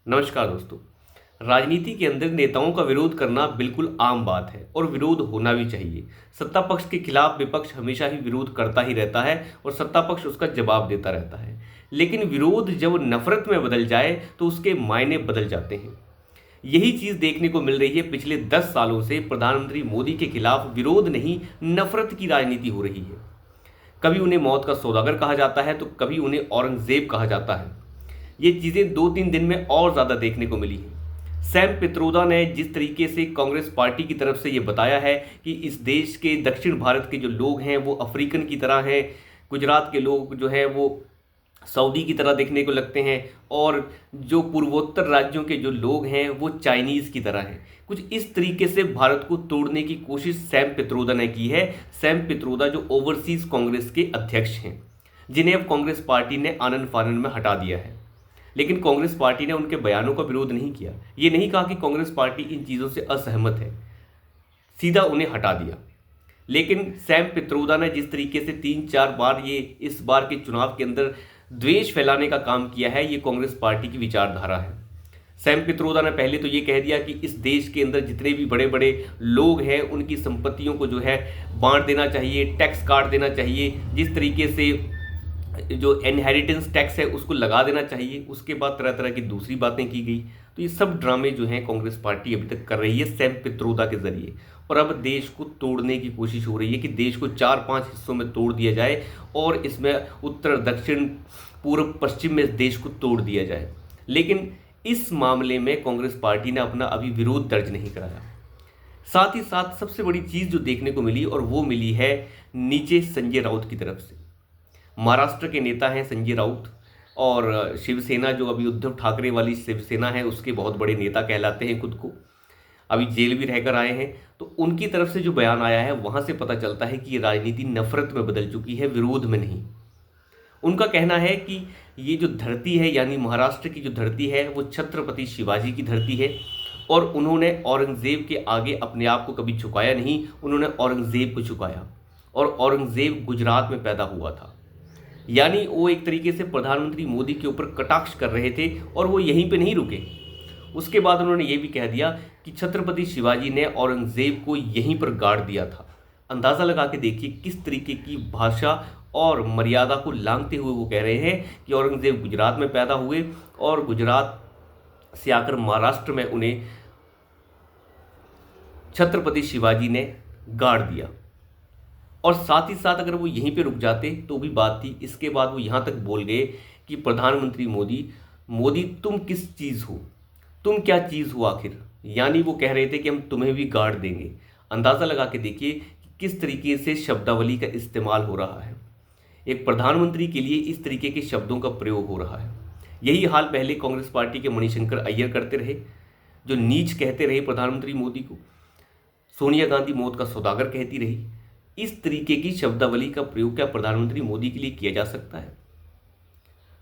नमस्कार दोस्तों। राजनीति के अंदर नेताओं का विरोध करना बिल्कुल आम बात है और विरोध होना भी चाहिए। सत्ता पक्ष के खिलाफ विपक्ष हमेशा ही विरोध करता ही रहता है और सत्ता पक्ष उसका जवाब देता रहता है। लेकिन विरोध जब नफरत में बदल जाए तो उसके मायने बदल जाते हैं। यही चीज़ देखने को मिल रही है। पिछले 10 सालों से प्रधानमंत्री मोदी के खिलाफ विरोध नहीं, नफरत की राजनीति हो रही है। कभी उन्हें मौत का सौदागर कहा जाता है तो कभी उन्हें औरंगजेब कहा जाता है। ये चीज़ें 2-3 दिन में और ज़्यादा देखने को मिली हैं। सैम पित्रोदा ने जिस तरीके से कांग्रेस पार्टी की तरफ से ये बताया है कि इस देश के दक्षिण भारत के जो लोग हैं वो अफ्रीकन की तरह हैं, गुजरात के लोग जो हैं वो सऊदी की तरह देखने को लगते हैं और जो पूर्वोत्तर राज्यों के जो लोग हैं वो चाइनीज़ की तरह हैं। कुछ इस तरीके से भारत को तोड़ने की कोशिश सैम पित्रोदा ने की है। सैम पित्रोदा जो ओवरसीज़ कांग्रेस के अध्यक्ष हैं, जिन्हें अब कांग्रेस पार्टी ने आनन फानन में हटा दिया है। लेकिन कांग्रेस पार्टी ने उनके बयानों का विरोध नहीं किया। ये नहीं कहा कि कांग्रेस पार्टी इन चीज़ों से असहमत है, सीधा उन्हें हटा दिया। लेकिन सैम पित्रोदा ने जिस तरीके से 3-4 बार ये इस बार के चुनाव के अंदर द्वेष फैलाने का काम किया है, ये कांग्रेस पार्टी की विचारधारा है। सैम पित्रोदा ने पहले तो ये कह दिया कि इस देश के अंदर जितने भी बड़े बड़े लोग हैं उनकी संपत्तियों को जो है बांट देना चाहिए, टैक्स काट देना चाहिए, जिस तरीके से जो इनहेरिटेंस टैक्स है उसको लगा देना चाहिए। उसके बाद तरह तरह की दूसरी बातें की गई। तो ये सब ड्रामे जो हैं कांग्रेस पार्टी अभी तक कर रही है सैम पित्रोदा के जरिए, और अब देश को तोड़ने की कोशिश हो रही है कि देश को 4-5 हिस्सों में तोड़ दिया जाए और इसमें उत्तर दक्षिण पूर्व पश्चिम में इस देश को तोड़ दिया जाए। लेकिन इस मामले में कांग्रेस पार्टी ने अपना अभी विरोध दर्ज नहीं कराया। साथ ही साथ सबसे बड़ी चीज़ जो देखने को मिली और वो मिली है नीचे संजय राउत की तरफ से। महाराष्ट्र के नेता हैं संजय राउत, और शिवसेना जो अभी उद्धव ठाकरे वाली शिवसेना है उसके बहुत बड़े नेता कहलाते हैं खुद को। अभी जेल भी रहकर आए हैं। तो उनकी तरफ से जो बयान आया है वहाँ से पता चलता है कि ये राजनीति नफरत में बदल चुकी है, विरोध में नहीं। उनका कहना है कि ये जो धरती है यानी महाराष्ट्र की जो धरती है वो छत्रपति शिवाजी की धरती है और उन्होंने औरंगज़ेब के आगे अपने आप को कभी झुकाया नहीं, उन्होंने औरंगज़ेब को झुकाया। और औरंगज़ेब गुजरात में पैदा हुआ था। यानी वो एक तरीके से प्रधानमंत्री मोदी के ऊपर कटाक्ष कर रहे थे और वो यहीं पे नहीं रुके। उसके बाद उन्होंने ये भी कह दिया कि छत्रपति शिवाजी ने औरंगज़ेब को यहीं पर गाड़ दिया था। अंदाज़ा लगा के देखिए किस तरीके की भाषा और मर्यादा को लांघते हुए वो कह रहे हैं कि औरंगज़ेब गुजरात में पैदा हुए और गुजरात से आकर महाराष्ट्र में उन्हें छत्रपति शिवाजी ने गाड़ दिया। और साथ ही साथ अगर वो यहीं पे रुक जाते तो भी बात थी। इसके बाद वो यहाँ तक बोल गए कि प्रधानमंत्री मोदी, मोदी तुम किस चीज़ हो, तुम क्या चीज़ हो आखिर। यानी वो कह रहे थे कि हम तुम्हें भी गाड़ देंगे। अंदाज़ा लगा के देखिए कि किस तरीके से शब्दावली का इस्तेमाल हो रहा है। एक प्रधानमंत्री के लिए इस तरीके के शब्दों का प्रयोग हो रहा है। यही हाल पहले कांग्रेस पार्टी के मणिशंकर अय्यर करते रहे, जो नीच कहते रहे प्रधानमंत्री मोदी को। सोनिया गांधी मौत का सौदागर कहती रही। इस तरीके की शब्दावली का प्रयोग क्या प्रधानमंत्री मोदी के लिए किया जा सकता है?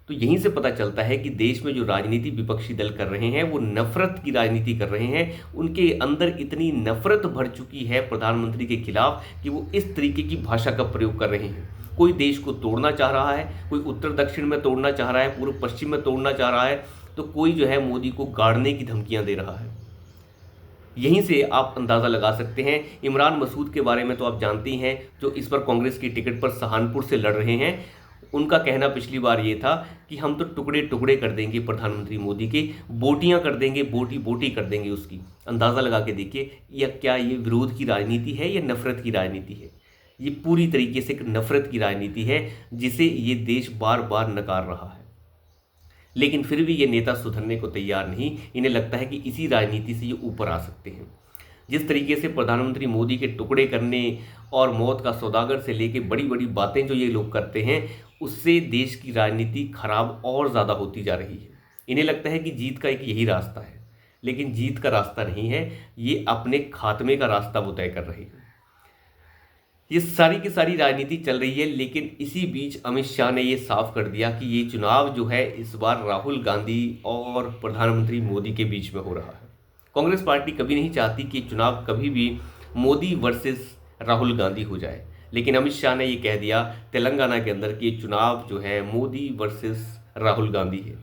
तो यहीं से पता चलता है कि देश में जो राजनीति विपक्षी दल कर रहे हैं वो नफरत की राजनीति कर रहे हैं। उनके अंदर इतनी नफरत भर चुकी है प्रधानमंत्री के खिलाफ कि वो इस तरीके की भाषा का प्रयोग कर रहे हैं। कोई देश को तोड़ना चाह रहा है, कोई उत्तर दक्षिण में तोड़ना चाह रहा है, पूर्व पश्चिम में तोड़ना चाह रहा है, तो कोई जो है मोदी को गाड़ने की धमकियाँ दे रहा है। यहीं से आप अंदाज़ा लगा सकते हैं। इमरान मसूद के बारे में तो आप जानते ही हैं, जो इस बार कांग्रेस की टिकट पर सहारनपुर से लड़ रहे हैं। उनका कहना पिछली बार ये था कि हम तो टुकड़े टुकड़े कर देंगे प्रधानमंत्री मोदी के, बोटियां कर देंगे, बोटी बोटी कर देंगे उसकी। अंदाज़ा लगा के देखिए, या क्या ये विरोध की राजनीति है या नफरत की राजनीति है? ये पूरी तरीके से एक नफरत की राजनीति है जिसे ये देश बार बार नकार रहा है। लेकिन फिर भी ये नेता सुधरने को तैयार नहीं। इन्हें लगता है कि इसी राजनीति से ये ऊपर आ सकते हैं। जिस तरीके से प्रधानमंत्री मोदी के टुकड़े करने और मौत का सौदागर से लेके बड़ी बड़ी बातें जो ये लोग करते हैं, उससे देश की राजनीति खराब और ज़्यादा होती जा रही है। इन्हें लगता है कि जीत का एक यही रास्ता है, लेकिन जीत का रास्ता नहीं है, ये अपने खात्मे का रास्ता वो तय कर रहे हैं। ये सारी की सारी राजनीति चल रही है। लेकिन इसी बीच अमित शाह ने ये साफ कर दिया कि ये चुनाव जो है इस बार राहुल गांधी और प्रधानमंत्री मोदी के बीच में हो रहा है। कांग्रेस पार्टी कभी नहीं चाहती कि चुनाव कभी भी मोदी वर्सेस राहुल गांधी हो जाए, लेकिन अमित शाह ने ये कह दिया तेलंगाना के अंदर कि ये चुनाव जो है मोदी वर्सेस राहुल गांधी है।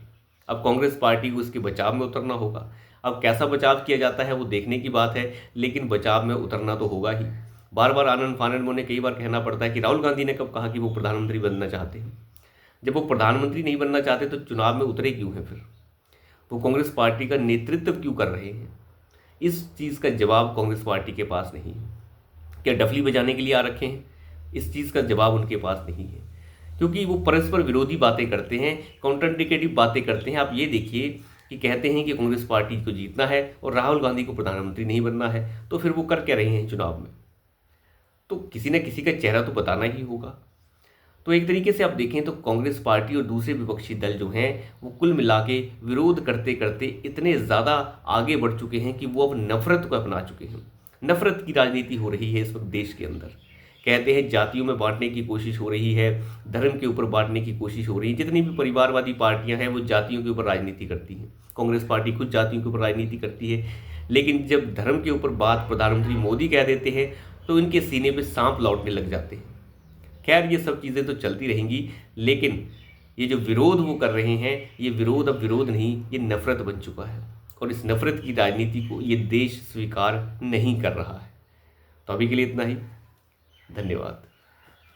अब कांग्रेस पार्टी को इसके बचाव में उतरना होगा। अब कैसा बचाव किया जाता है वो देखने की बात है, लेकिन बचाव में उतरना तो होगा ही। बार बार आनंद फानंद में उन्हें कई बार कहना पड़ता है कि राहुल गांधी ने कब कहा कि वो प्रधानमंत्री बनना चाहते हैं। जब वो प्रधानमंत्री नहीं बनना चाहते तो चुनाव में उतरे क्यों हैं फिर? वो कांग्रेस पार्टी का नेतृत्व क्यों कर रहे हैं? इस चीज़ का जवाब कांग्रेस पार्टी के पास नहीं है। क्या डफली बजाने के लिए आ रखे हैं? इस चीज़ का जवाब उनके पास नहीं है, क्योंकि वो परस्पर विरोधी बातें करते हैं, कॉन्ट्राडिक्टरी बातें करते हैं। आप ये देखिए कि कहते हैं कि कांग्रेस पार्टी को जीतना है और राहुल गांधी को प्रधानमंत्री नहीं बनना है, तो फिर वो कर क्या रहे हैं चुनाव में? तो किसी न किसी का चेहरा तो बताना ही होगा। तो एक तरीके से आप देखें तो कांग्रेस पार्टी और दूसरे विपक्षी दल जो हैं वो कुल मिला के विरोध करते करते इतने ज़्यादा आगे बढ़ चुके हैं कि वो अब नफरत को अपना चुके हैं। नफरत की राजनीति हो रही है इस वक्त देश के अंदर। कहते हैं जातियों में बांटने की कोशिश हो रही है, धर्म के ऊपर बांटने की कोशिश हो रही है। जितनी भी परिवारवादी पार्टियां हैं वो जातियों के ऊपर राजनीति करती हैं। कांग्रेस पार्टी खुद जातियों के ऊपर राजनीति करती है, लेकिन जब धर्म के ऊपर बात प्रधानमंत्री मोदी कह देते हैं तो इनके सीने पे सांप लौटने लग जाते हैं। खैर ये सब चीज़ें तो चलती रहेंगी, लेकिन ये जो विरोध वो कर रहे हैं ये विरोध अब विरोध नहीं, ये नफरत बन चुका है और इस नफरत की राजनीति को ये देश स्वीकार नहीं कर रहा है। तो अभी के लिए इतना ही। धन्यवाद।